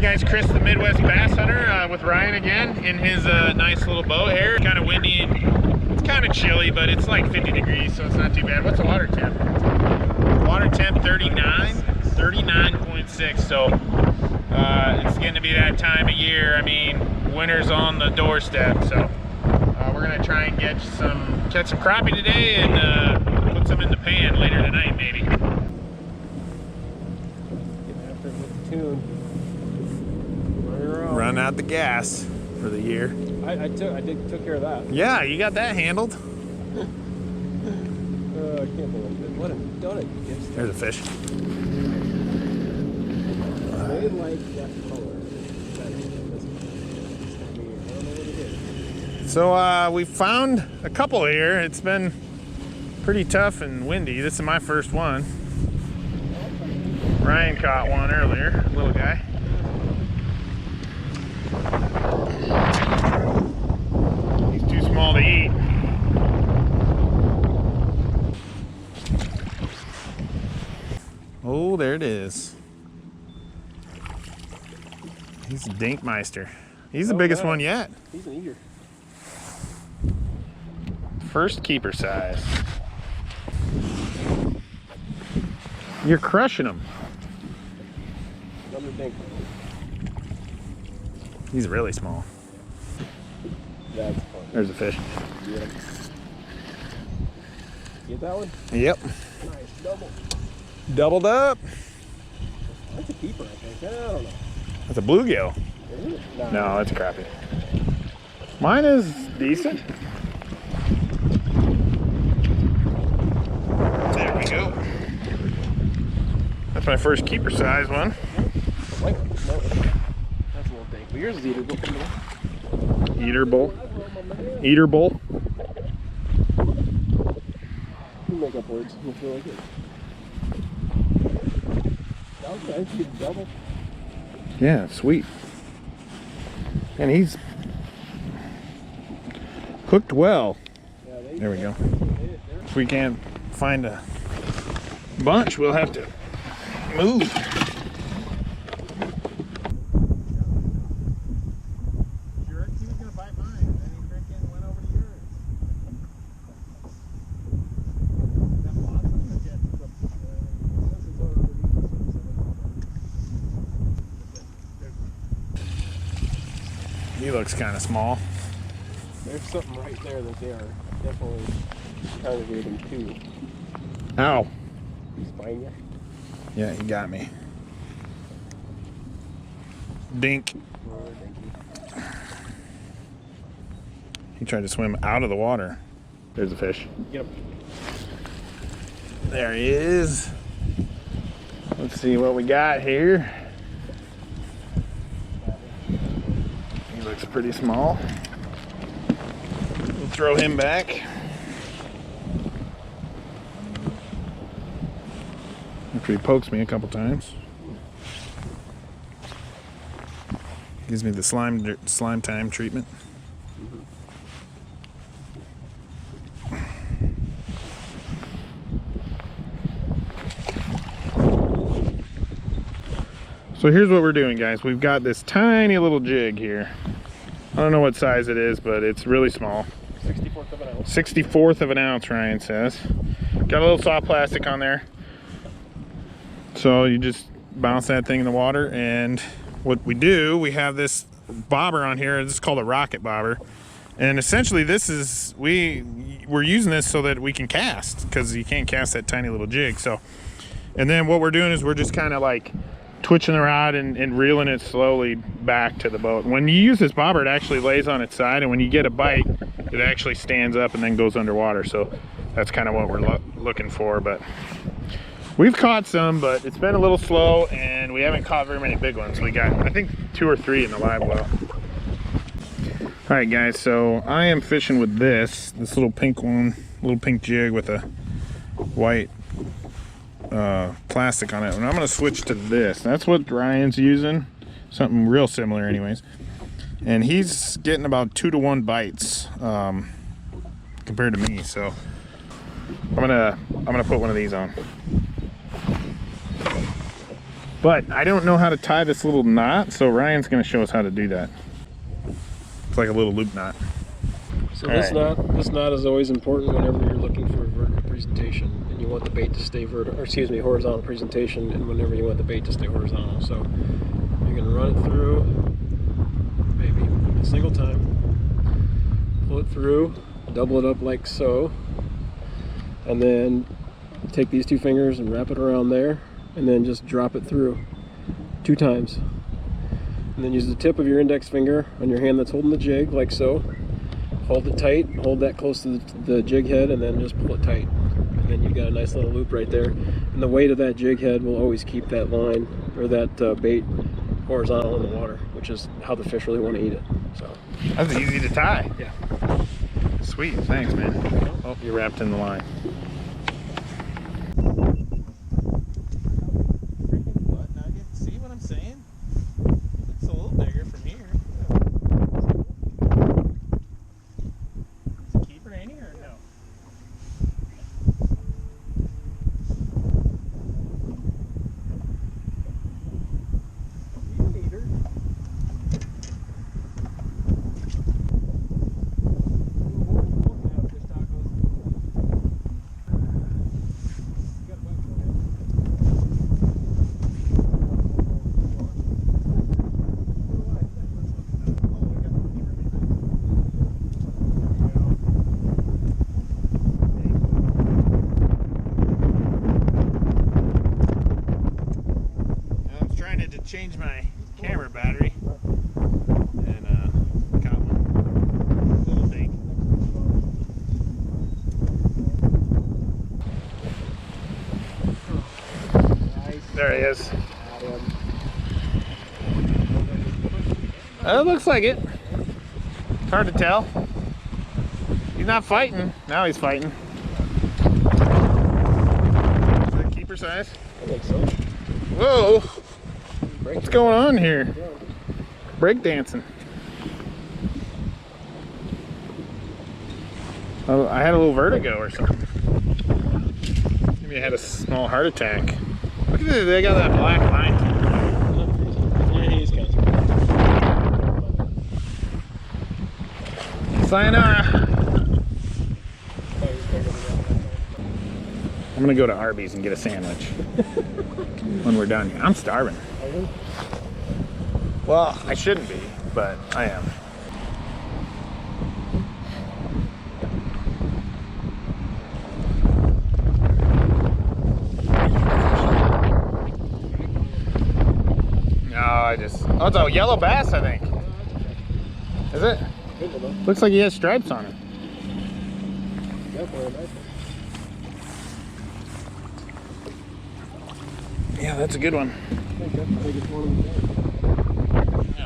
Guys, Chris the Midwest Bass Hunter with Ryan again in his nice little boat here. Kind of windy and it's kind of chilly, but it's like 50 degrees, so it's not too bad. What's the water temp? Water temp 39.6. So it's getting to be that time of year. I mean, winter's on the doorstep, so we're gonna try and catch some crappie today and put some in the pan later tonight, maybe. Get after it with the tune. Run out the gas for the year. I took care of that. Yeah, you got that handled. I can't believe it. What a donut gift. There's a fish. They like that color. So we found a couple here. It's been pretty tough and windy. This is my first one. Ryan caught one earlier, little guy. He's too small to eat. Oh, there it is. He's a Dinkmeister. He's the biggest one yet. He's an eater. First keeper size. You're crushing him. Another dink. He's really small. That's fun. There's a fish. Yeah. Get that one? Yep. Nice. Double. Doubled up. That's a keeper, I think. I don't know. That's a bluegill. Is it? Nah. No, it's a crappie. Mine is decent. There we go. That's my first keeper size one. Wait, no, that's a little dink. But yours is eatable. Eater bull. Eater bull. You make up words. You feel like it. Okay, good double. Yeah, sweet. And he's cooked well. Yeah, There we go. If we can't find a bunch, we'll have to move. He looks kind of small. There's something right there that they are definitely congregating to. Ow. He's fine, yeah. Yeah, he got me. Dink. Oh, thank you. He tried to swim out of the water. There's a fish. Get him. There he is. Let's see what we got here. He looks pretty small. We'll throw him back. After he pokes me a couple times. Gives me the slime time treatment. So here's what we're doing, guys. We've got this tiny little jig here. I don't know what size it is, but it's really small. 64th of an ounce. 64th of an ounce, Ryan says. Got a little soft plastic on there. So you just bounce that thing in the water, and what we do, we have this bobber on here. This is called a rocket bobber. And essentially this is, we're using this so that we can cast, because you can't cast that tiny little jig. So, and then what we're doing is we're just kind of like twitching the rod and reeling it slowly back to the boat. When you use this bobber, it actually lays on its side, and when you get a bite, it actually stands up and then goes underwater. So that's kind of what we're looking for. But we've caught some, but it's been a little slow, and we haven't caught very many big ones. We got, I think, 2 or 3 in the live well. All right, guys, so I am fishing with this little pink one, little pink jig with a white plastic on it, and I'm gonna switch to this. That's what Ryan's using, something real similar anyways, and he's getting about 2 to 1 bites compared to me. So I'm gonna put one of these on. But I don't know how to tie this little knot, so Ryan's gonna show us how to do that. It's like a little loop knot. So this knot is always important whenever you're looking for a vertical presentation and you want the bait to stay horizontal presentation, and whenever you want the bait to stay horizontal. So you're gonna run it through, maybe a single time, pull it through, double it up like so, and then take these 2 fingers and wrap it around there, and then just drop it through 2 times. And then use the tip of your index finger on your hand that's holding the jig like so. Hold it tight, hold that close to the jig head, and then just pull it tight. And then you've got a nice little loop right there. And the weight of that jig head will always keep that line, or that bait, horizontal in the water, which is how the fish really want to eat it. So that's easy to tie. Yeah. Sweet, thanks, man. Oh, you're wrapped in the line. See what I'm saying? It's a little bigger from here. Is it keeper any or no? Change my camera battery and got one little thing. Nice. There he is. It looks like it. It's hard to tell. He's not fighting. Now he's fighting. Is that keeper size? I think so. Whoa! What's going on here? Break dancing. Oh, I had a little vertigo or something. Maybe I had a small heart attack. Look at this, they got that black line. Yeah, he's got Sayonara. I'm gonna go to Arby's and get a sandwich when we're done here. I'm starving. Well, I shouldn't be, but I am. No, oh, it's a yellow bass, I think. Is it? Looks like he has stripes on it. Yeah, that's a good one. I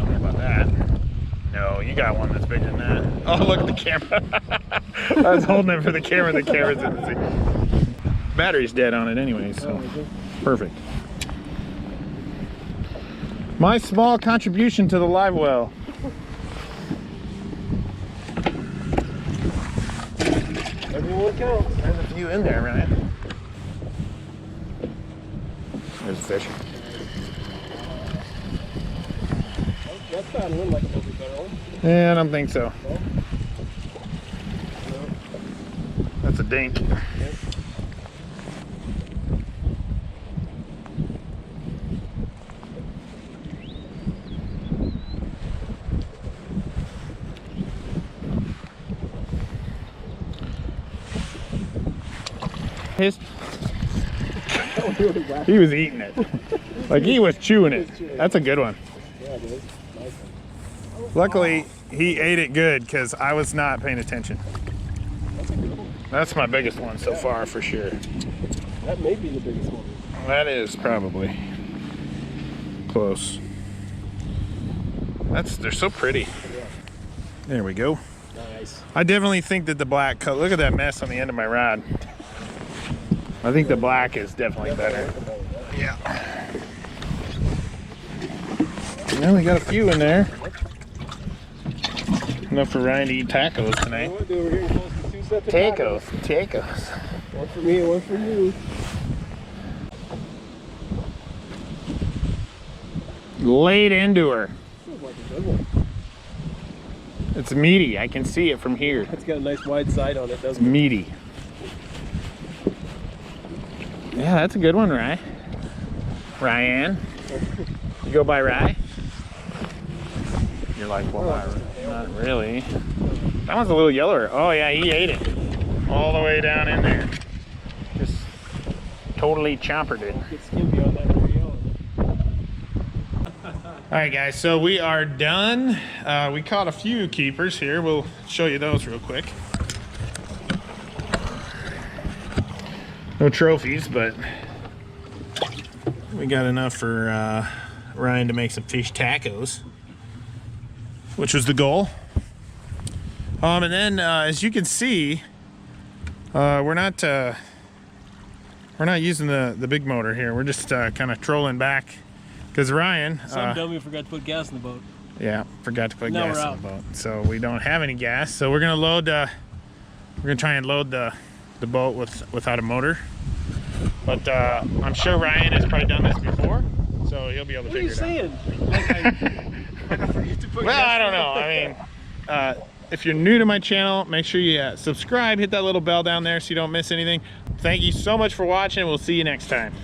don't know about that. No, you got one that's bigger than that. Oh, look at the camera. I was holding it for the camera. The camera's in the sea. Battery's dead on it anyway, so perfect. My small contribution to the live well. Everyone counts. There's a few in there, Ryan. There's a fish. That's sounding like a little bit better one. Yeah, I don't think so. No? That's a dink. Yep. He was eating it. Like he was chewing it. That's a good one. Yeah, dude. Nice one. Luckily, he ate it good because I was not paying attention. That's a good one. That's my biggest one so far for sure. That may be the biggest one. That is probably close. They're so pretty. There we go. Nice. I definitely think that the black color, look at that mess on the end of my rod. I think the black is definitely better. Yeah. Well, we got a few in there. Enough for Ryan to eat tacos tonight. What, dude? We're getting close to 2 sets of tacos. Tacos. One for me and one for you. laid into her. Feels like a good one. It's meaty. I can see it from here. It's got a nice wide side on it, It's doesn't it? meaty. Yeah, that's a good one, Rye. Ryan. You go by Rye? You're like, well, not really. That one's a little yellower. Oh yeah, he ate it. All the way down in there. Just totally chompered it. Get skimpy on that there yellow. All right, guys, so we are done. We caught a few keepers here. We'll show you those real quick. No trophies, but we got enough for Ryan to make some fish tacos, which was the goal. And then, as you can see, we're not using the big motor here. We're just kind of trolling back. Because Ryan... Some dummy forgot to put gas in the boat. Yeah, forgot to put Now gas we're in the boat. So we don't have any gas. So we're gonna load, we're gonna try and load the boat without a motor. But I'm sure Ryan has probably done this before, so he'll be able to figure it out. What are you saying? Like I forget to put Well, gas I don't in know. the I mean, if you're new to my channel, make sure you subscribe, hit that little bell down there so you don't miss anything. Thank you so much for watching. We'll see you next time.